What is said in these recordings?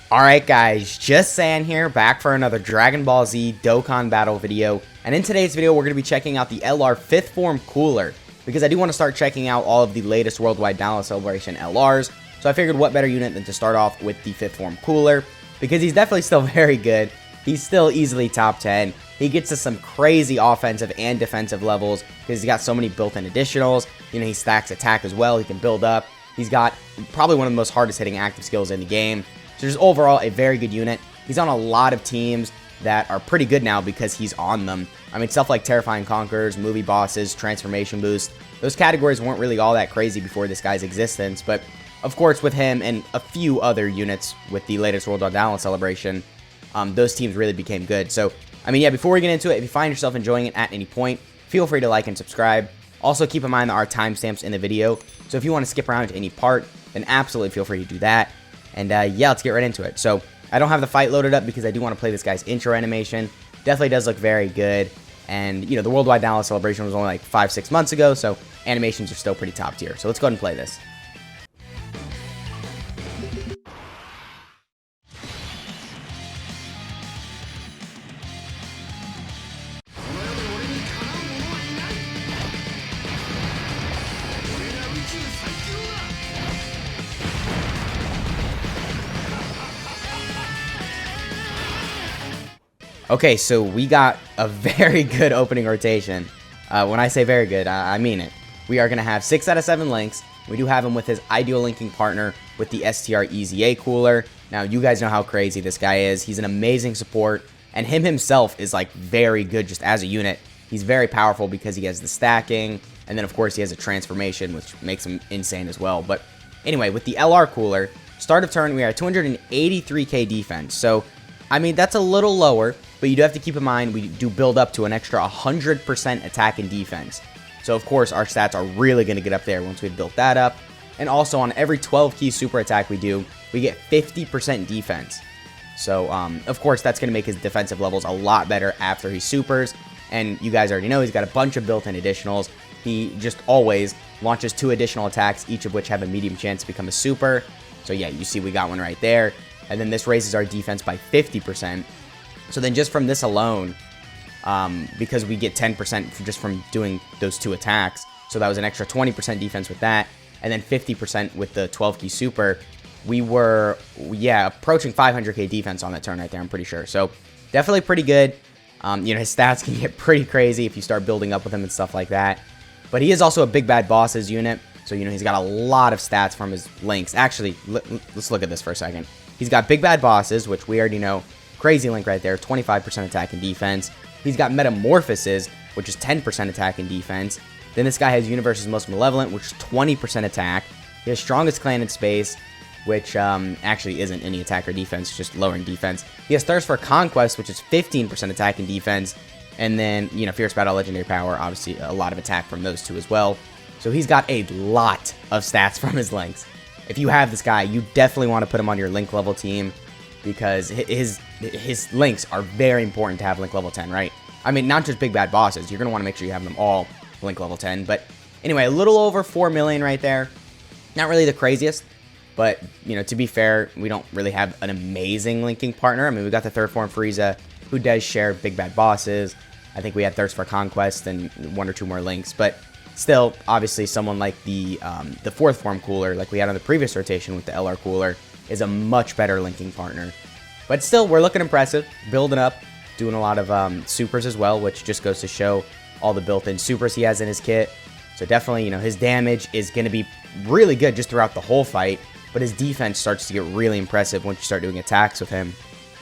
Alright guys, just San here, back for another Dragon Ball Z Dokkan battle video, and in today's video we're going to be checking out the LR 5th form cooler, because I do want to start checking out all of the latest Worldwide Download Celebration LRs, so I figured what better unit than to start off with the 5th form cooler, because he's definitely still very good, he's still easily top 10, he gets to some crazy offensive and defensive levels, because he's got so many built-in additionals, you know, he stacks attack as well, he can build up, he's got probably one of the most hardest hitting active skills in the game. So just overall a very good unit. He's on a lot of teams that are pretty good now because he's on them. I mean, stuff like Terrifying Conquerors, Movie Bosses, Transformation Boost. Those categories weren't really all that crazy before this guy's existence, but of course with him and a few other units with the latest World Download Celebration, those teams really became good. So, I mean, yeah, before we get into it, if you find yourself enjoying it at any point, feel free to like and subscribe. Also, keep in mind there are timestamps in the video, so if you want to skip around to any part, then absolutely feel free to do that. And yeah, let's get right into it. So I don't have the fight loaded up because I do want to play this guy's intro animation. Definitely does look very good. And, you know, the Worldwide Download Celebration was only like 5-6 months ago, so animations are still pretty top tier. So let's go ahead and play this. Okay, so we got a very good opening rotation. When I say very good, I mean it. We are going to have 6 out of 7 links. We do have him with his ideal linking partner with the STR EZA cooler. Now, you guys know how crazy this guy is. He's an amazing support, and him himself is like very good just as a unit. He's very powerful because he has the stacking, and then of course he has a transformation, which makes him insane as well. But anyway, with the LR cooler, start of turn, we are at 283k defense. So, I mean, that's a little lower, but you do have to keep in mind we do build up to an extra 100% attack and defense. So, of course, our stats are really going to get up there once we've built that up. And also, on every 12 key super attack we do, we get 50% defense. So, of course, that's going to make his defensive levels a lot better after he supers. And you guys already know he's got a bunch of built-in additionals. He just always launches 2 additional attacks, each of which have a medium chance to become a super. So, yeah, you see we got one right there. And then this raises our defense by 50%. So then just from this alone, because we get 10% just from doing those 2 attacks, so that was an extra 20% defense with that, and then 50% with the 12 key super, we were, yeah, approaching 500k defense on that turn right there, I'm pretty sure. So definitely pretty good. You know, his stats can get pretty crazy if you start building up with him and stuff like that. But he is also a Big Bad Bosses unit, so, you know, he's got a lot of stats from his links. Actually, let's look at this for a second. He's got Big Bad Bosses, which we already know. Crazy link right there, 25% attack and defense. He's got Metamorphoses, which is 10% attack and defense. Then this guy has Universe's Most Malevolent, which is 20% attack. He has Strongest Clan in Space, which actually isn't any attack or defense, just lowering defense. He has Thirst for Conquest, which is 15% attack and defense. And then, you know, Fierce Battle, Legendary Power, obviously a lot of attack from those 2 as well. So he's got a lot of stats from his links. If you have this guy, you definitely want to put him on your link level team, because his links are very important to have link level 10, right? I mean, not just Big Bad Bosses. You're going to want to make sure you have them all link level 10. But anyway, a little over 4 million right there. Not really the craziest, but, you know, to be fair, we don't really have an amazing linking partner. I mean, we got the 3rd form Frieza, who does share Big Bad Bosses. I think we had Thirst for Conquest and 1 or 2 more links, but still, obviously, someone like the 4th form cooler, like we had on the previous rotation with the LR cooler, is a much better linking partner. But still, we're looking impressive, building up, doing a lot of supers as well, which just goes to show all the built-in supers he has in his kit. So definitely, you know, his damage is going to be really good just throughout the whole fight, but his defense starts to get really impressive once you start doing attacks with him.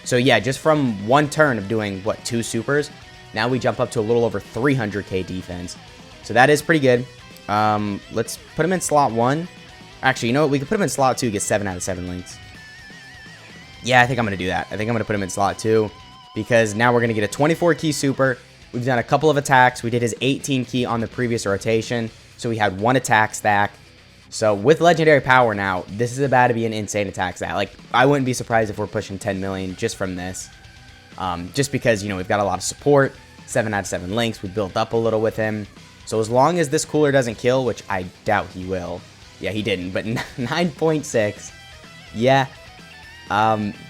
So yeah, just from 1 turn of doing, what, 2 supers, now we jump up to a little over 300k defense. So that is pretty good. Let's put him in slot 1. Actually, you know what? We could put him in slot 2, get 7 out of 7 links. Yeah, I think I'm going to do that. I think I'm going to put him in slot 2, because now we're going to get a 24 key super. We've done a couple of attacks. We did his 18 key on the previous rotation, so we had 1 attack stack. So with Legendary Power now, this is about to be an insane attack stack. Like, I wouldn't be surprised if we're pushing 10 million just from this. Just because, you know, we've got a lot of support, 7 out of 7 links. We built up a little with him. So as long as this cooler doesn't kill, which I doubt he will. Yeah, he didn't, but 9.6. Yeah.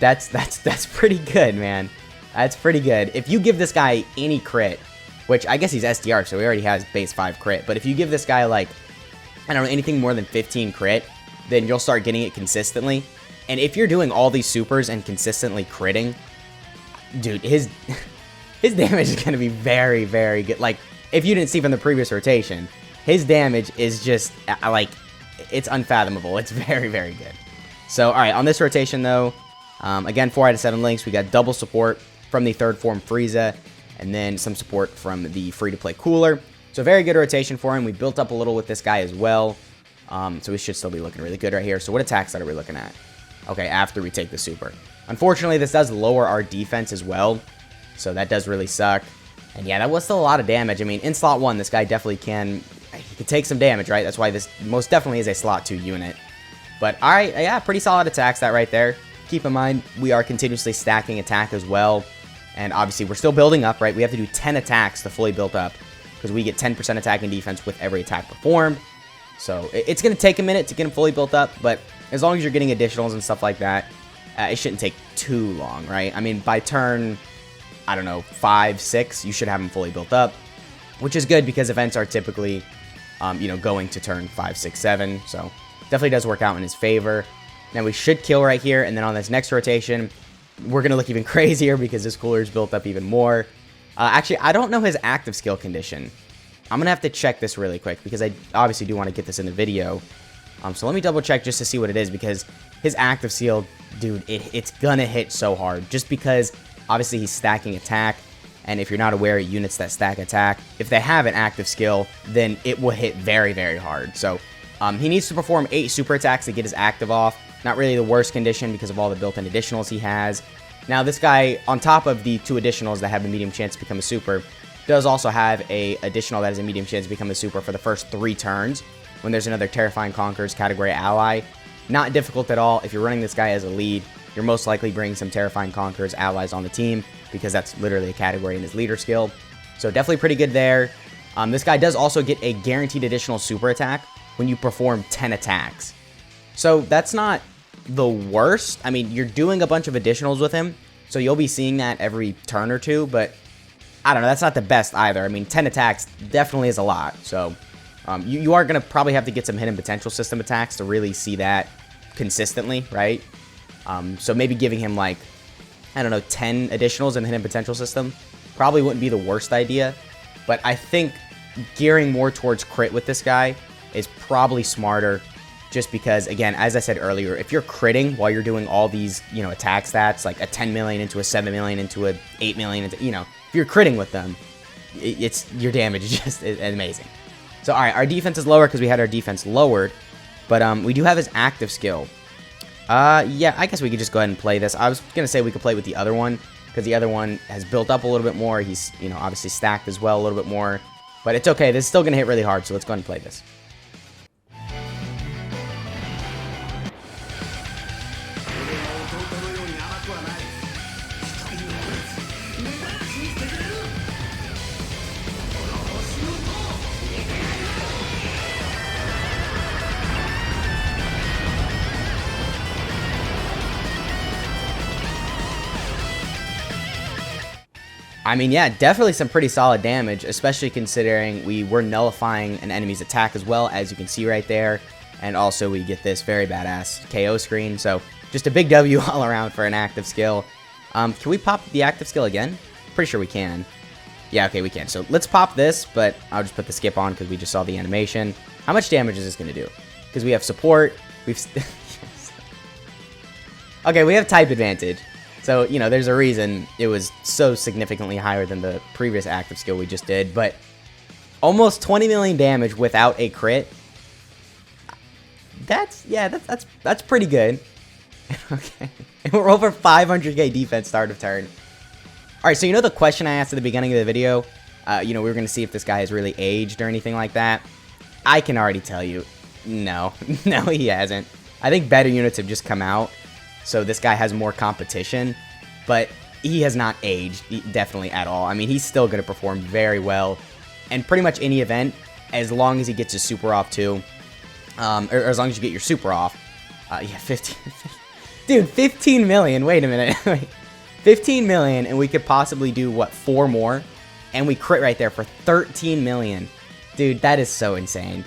That's pretty good, man. That's pretty good. If you give this guy any crit, which I guess he's STR, so he already has base 5 crit, but if you give this guy, like, I don't know, anything more than 15 crit, then you'll start getting it consistently. And if you're doing all these supers and consistently critting, dude, his damage is going to be very, very good. Like, if you didn't see from the previous rotation, his damage is just, like, it's unfathomable. It's very, very good. So, alright, on this rotation, though, again, 4 out of 7 links. We got double support from the third form Frieza, and then some support from the free-to-play Cooler. So, very good rotation for him. We built up a little with this guy as well. So, we should still be looking really good right here. So, what attack set are we looking at? Okay, after we take the super. Unfortunately, this does lower our defense as well. So, that does really suck. And yeah, that was still a lot of damage. I mean, in slot 1, this guy definitely can take some damage, right? That's why this most definitely is a slot 2 unit. But, alright, yeah, pretty solid attack stat right there. Keep in mind, we are continuously stacking attack as well. And obviously, we're still building up, right? We have to do 10 attacks to fully build up, because we get 10% attack and defense with every attack performed. So, it's going to take a minute to get them fully built up, but as long as you're getting additionals and stuff like that, it shouldn't take too long, right? I mean, by turn, I don't know, 5, 6, you should have them fully built up, which is good because events are typically, you know, going to turn 5, 6, 7, so definitely does work out in his favor. Now we should kill right here, and then on this next rotation, we're going to look even crazier because this Cooler is built up even more. Actually, I don't know his active skill condition. I'm going to have to check this really quick because I obviously do want to get this in the video. So let me double check just to see what it is, because his active skill, dude, it's going to hit so hard just because obviously he's stacking attack. And if you're not aware, units that stack attack, if they have an active skill, then it will hit very, very hard. So he needs to perform 8 super attacks to get his active off. Not really the worst condition because of all the built-in additionals he has. Now, this guy, on top of the 2 additionals that have a medium chance to become a super, does also have a additional that has a medium chance to become a super for the first 3 turns when there's another Terrifying Conquerors category ally. Not difficult at all. If you're running this guy as a lead, you're most likely bringing some Terrifying Conquerors allies on the team because that's literally a category in his leader skill. So definitely pretty good there. This guy does also get a guaranteed additional super attack when you perform 10 attacks. So that's not the worst. I mean, you're doing a bunch of additionals with him, so you'll be seeing that every turn or two, but I don't know, that's not the best either. I mean, 10 attacks definitely is a lot, so you are going to probably have to get some hidden potential system attacks to really see that consistently, right? So maybe giving him, like, I don't know, 10 additionals in the hidden potential system probably wouldn't be the worst idea, but I think gearing more towards crit with this guy is probably smarter, just because, again, as I said earlier, if you're critting while you're doing all these, you know, attack stats, like a 10 million into a 7 million into a 8 million, into, you know, if you're critting with them, it's your damage is just amazing. So, alright, our defense is lower because we had our defense lowered, but we do have his active skill. Yeah, I guess we could just go ahead and play this. I was going to say we could play with the other one, because the other one has built up a little bit more. He's, you know, obviously stacked as well a little bit more, but it's okay. This is still going to hit really hard, so let's go ahead and play this. I mean, yeah, definitely some pretty solid damage, especially considering we were nullifying an enemy's attack as well, as you can see right there. And also we get this very badass KO screen. So just a big W all around for an active skill. Can we pop the active skill again? Pretty sure we can. Yeah, okay, we can. So let's pop this, but I'll just put the skip on because we just saw the animation. How much damage is this going to do? Because we have support. Okay, we have type advantage. So, you know, there's a reason it was so significantly higher than the previous active skill we just did, but almost 20 million damage without a crit. That's pretty good. Okay. And we're over 500k defense start of turn. Alright, so you know the question I asked at the beginning of the video? You know, we were going to see if this guy has really aged or anything like that. I can already tell you, no. No, he hasn't. I think better units have just come out. So this guy has more competition, but he has not aged definitely at all. I mean, he's still going to perform very well in pretty much any event, as long as he gets his super off too, or as long as you get your super off. Yeah, 15. Dude, 15 million. Wait a minute. 15 million, and we could possibly do, what, 4 more? And we crit right there for 13 million. Dude, that is so insane.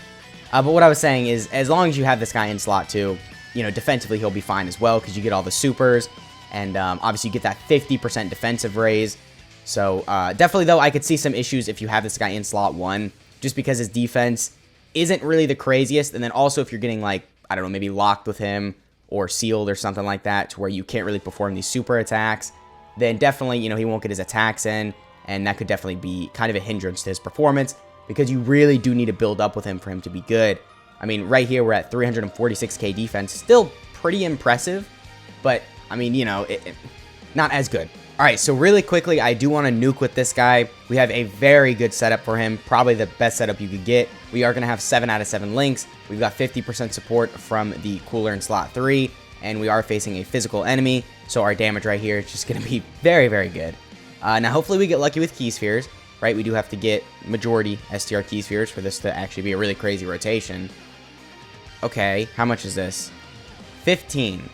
But what I was saying is, as long as you have this guy in slot 2, you know, defensively he'll be fine as well, because you get all the supers, and obviously you get that 50% defensive raise. So, definitely, though, I could see some issues if you have this guy in slot 1, just because his defense isn't really the craziest, and then also if you're getting, like, I don't know, maybe locked with him, or sealed or something like that, to where you can't really perform these super attacks, then definitely, you know, he won't get his attacks in, and that could definitely be kind of a hindrance to his performance, because you really do need to build up with him for him to be good. I mean, right here, we're at 346k defense, still pretty impressive, but, I mean, you know, not as good. Alright, so really quickly, I do want to nuke with this guy. We have a very good setup for him, probably the best setup you could get. We are going to have 7 out of 7 links. We've got 50% support from the cooler in slot 3, and we are facing a physical enemy, so our damage right here is just going to be very, very good. Now, hopefully we get lucky with key spheres, right? We do have to get majority STR key spheres for this to actually be a really crazy rotation. Okay, how much is this? 15.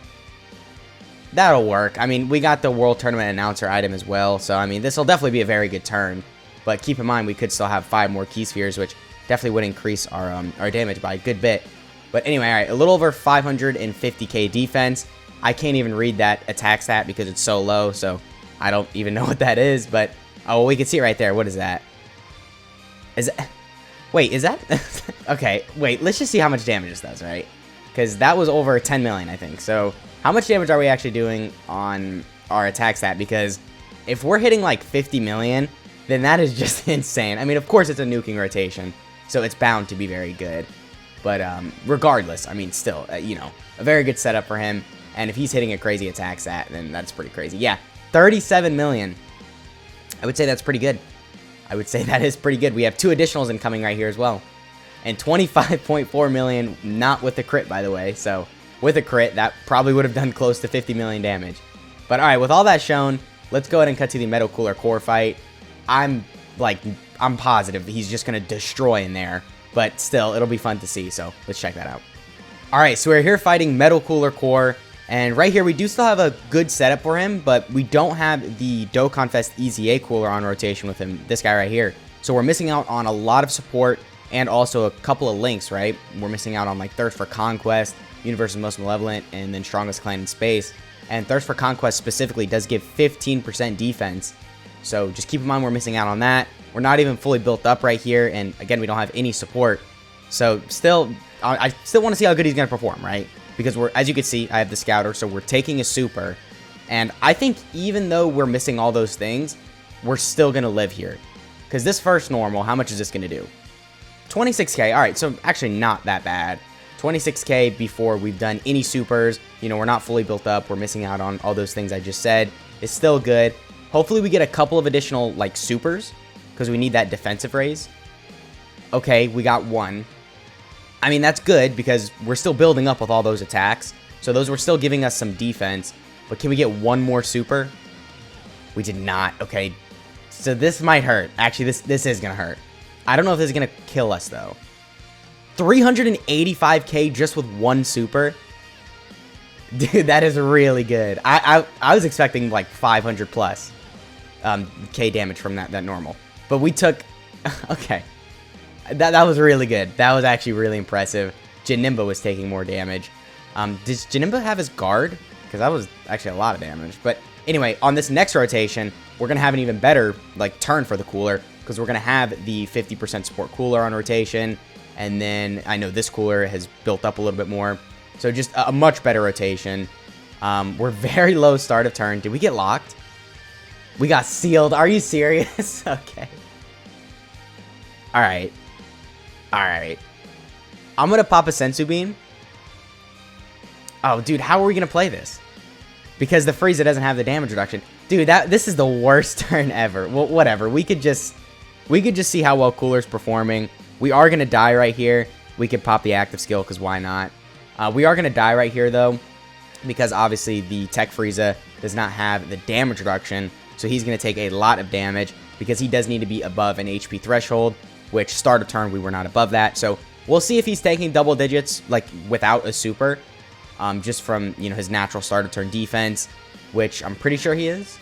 That'll work. I mean, we got the World Tournament Announcer item as well, so, I mean, this will definitely be a very good turn. But keep in mind, we could still have 5 more key spheres, which definitely would increase our damage by a good bit. But anyway, alright, a little over 550k defense. I can't even read that attack stat because it's so low, so I don't even know what that is, but... Oh, well, we can see it right there. What is that? Is that... Wait, is that... Okay, wait, let's just see how much damage this does, right? Because that was over 10 million, I think. So, how much damage are we actually doing on our attack stat? Because if we're hitting like 50 million, then that is just insane. I mean, of course, it's a nuking rotation, so it's bound to be very good. But regardless, I mean, still, you know, a very good setup for him. And if he's hitting a crazy attack stat, then that's pretty crazy. Yeah, 37 million. I would say that's pretty good. I would say that is pretty good. We have 2 additionals incoming right here as well. And 25.4 million, not with the crit, by the way. So, with a crit, that probably would have done close to 50 million damage. But alright, with all that shown, let's go ahead and cut to the Metal Cooler core fight. I'm positive he's just going to destroy in there. But still, it'll be fun to see, so let's check that out. Alright, so we're here fighting Metal Cooler Core. And right here, we do still have a good setup for him, but we don't have the Dokkan Fest EZA cooler on rotation with him, this guy right here. So we're missing out on a lot of support and also a couple of links, right? We're missing out on like Thirst for Conquest, Universe's Most Malevolent, and then Strongest Clan in Space. And Thirst for Conquest specifically does give 15% defense. So just keep in mind we're missing out on that. We're not even fully built up right here, and again, we don't have any support. So still, I still want to see how good he's going to perform, right? Because we're, as you can see, I have the Scouter, so we're taking a super. And I think even though we're missing all those things, we're still going to live here. Because this first normal, how much is this going to do? 26k. Alright, so actually not that bad. 26k before we've done any supers. You know, we're not fully built up. We're missing out on all those things I just said. It's still good. Hopefully we get a couple of additional, like, supers. Because we need that defensive raise. Okay, we got 1. I mean, that's good because we're still building up with all those attacks. So those were still giving us some defense. But can we get 1 more super? We did not. Okay, so this might hurt. Actually, this is going to hurt. I don't know if this is going to kill us, though. 385k just with 1 super? Dude, that is really good. I was expecting like 500 plus K damage from that normal. But we took... Okay. That was really good. That was actually really impressive. Janimba was taking more damage. Does Janimba have his guard? Because that was actually a lot of damage. But anyway, on this next rotation, we're going to have an even better like turn for the cooler. Because we're going to have the 50% support cooler on rotation. And then I know this cooler has built up a little bit more. So just a much better rotation. We're very low start of turn. Did we get locked? We got sealed. Are you serious? Okay. Alright. Alright. I'm going to pop a Sensu Beam. Oh, dude, how are we going to play this? Because the Frieza doesn't have the damage reduction. Dude, this is the worst turn ever. Well, whatever. We could just see how well Cooler's performing. We are going to die right here. We could pop the active skill, because why not? We are going to die right here, though, because obviously the Tech Frieza does not have the damage reduction, so he's going to take a lot of damage, because he does need to be above an HP threshold, which start of turn we were not above that. So we'll see if he's taking double digits, like, without a super. just from, you know, his natural start of turn defense, which I'm pretty sure he is.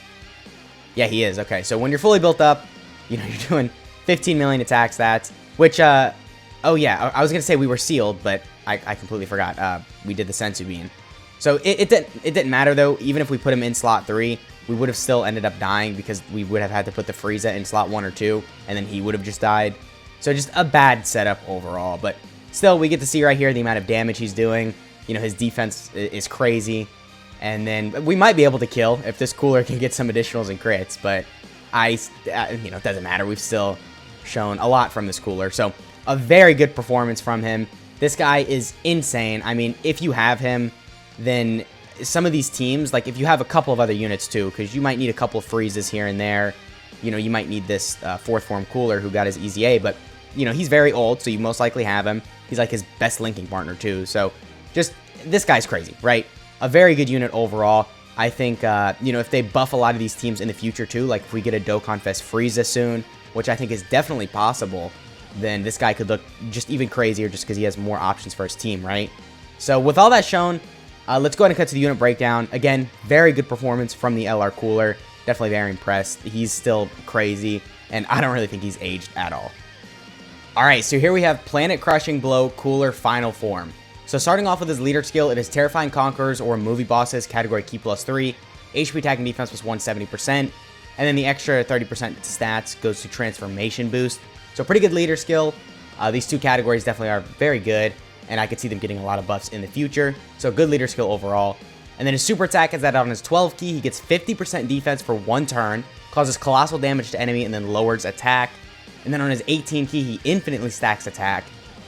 Yeah, he is. Okay, so when you're fully built up, you know, you're doing 15 million attack stats, which, oh yeah, I was going to say we were sealed, but I completely forgot. We did the Sensu Bean. So it didn't matter, though. Even if we put him in slot 3, we would have still ended up dying because we would have had to put the Frieza in slot 1 or 2, and then he would have just died. So just a bad setup overall, but still, we get to see right here the amount of damage he's doing. You know, his defense is crazy, and then we might be able to kill if this cooler can get some additionals and crits, but you know, it doesn't matter. We've still shown a lot from this cooler, so a very good performance from him. This guy is insane. I mean, if you have him, then some of these teams, like if you have a couple of other units too, because you might need a couple of freezes here and there. You know, you might need this 4th form cooler who got his EZA, but, you know, he's very old, so you most likely have him. He's like his best linking partner too, so just, this guy's crazy, right? A very good unit overall. I think, you know, if they buff a lot of these teams in the future too, like if we get a Dokkan Fest Frieza soon, which I think is definitely possible, then this guy could look just even crazier just because he has more options for his team, right? So with all that shown, let's go ahead and cut to the unit breakdown. Again, very good performance from the LR Cooler. Definitely very impressed. He's still crazy, and I don't really think he's aged at all. Alright, so here we have Planet Crushing Blow Cooler Final Form. So starting off with his leader skill, it is Terrifying Conquerors or Movie Bosses, category Ki +3, HP attack and defense plus 170%, and then the extra 30% stats goes to Transformation Boost. So pretty good leader skill. These two categories definitely are very good, and I could see them getting a lot of buffs in the future. So good leader skill overall. And then his super attack is that on his 12 key, he gets 50% defense for 1 turn, causes colossal damage to enemy, and then lowers attack. And then on his 18 key, he infinitely stacks attack,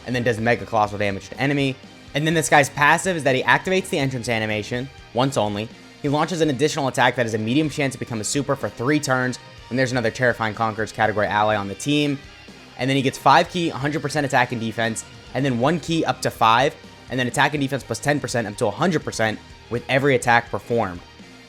and then does mega colossal damage to enemy. And then this guy's passive is that he activates the entrance animation, once only. He launches an additional attack that has a medium chance to become a super for 3 turns, when there's another Terrifying Conquerors category ally on the team. And then he gets 5 key, 100% attack and defense, and then 1 key up to 5, and then attack and defense plus 10% up to 100% with every attack performed.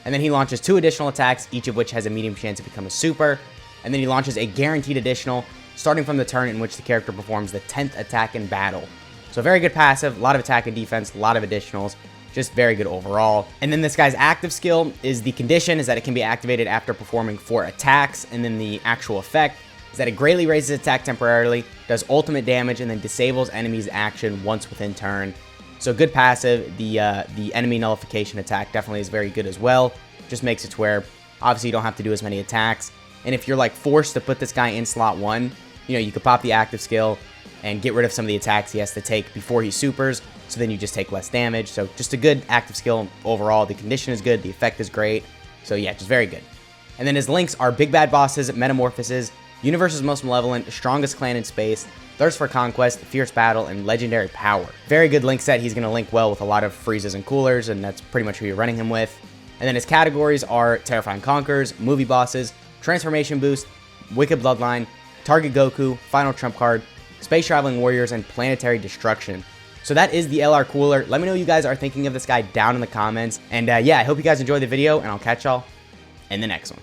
And then he launches 2 additional attacks, each of which has a medium chance to become a super. And then he launches a guaranteed additional, starting from the turn in which the character performs the 10th attack in battle. So very good passive, a lot of attack and defense, a lot of additionals, just very good overall. And then this guy's active skill is the condition is that it can be activated after performing 4 attacks, and then the actual effect is that it greatly raises attack temporarily, does ultimate damage, and then disables enemies' action once within turn. So good passive. The enemy nullification attack definitely is very good as well. Just makes it to where obviously you don't have to do as many attacks. And if you're like forced to put this guy in slot 1, you know, you could pop the active skill and get rid of some of the attacks he has to take before he supers, so then you just take less damage. So just a good active skill overall. The condition is good, the effect is great. So yeah, just very good. And then his links are Big Bad Bosses, Metamorphoses, Universe's Most Malevolent, Strongest Clan in Space, Thirst for Conquest, Fierce Battle, and Legendary Power. Very good link set. He's going to link well with a lot of freezes and coolers, and that's pretty much who you're running him with. And then his categories are Terrifying Conquerors, Movie Bosses, Transformation Boost, Wicked Bloodline, Target Goku, Final Trump Card, Space Traveling Warriors, and Planetary Destruction. So that is the LR Cooler. Let me know what you guys are thinking of this guy down in the comments. And yeah, I hope you guys enjoyed the video, and I'll catch y'all in the next one.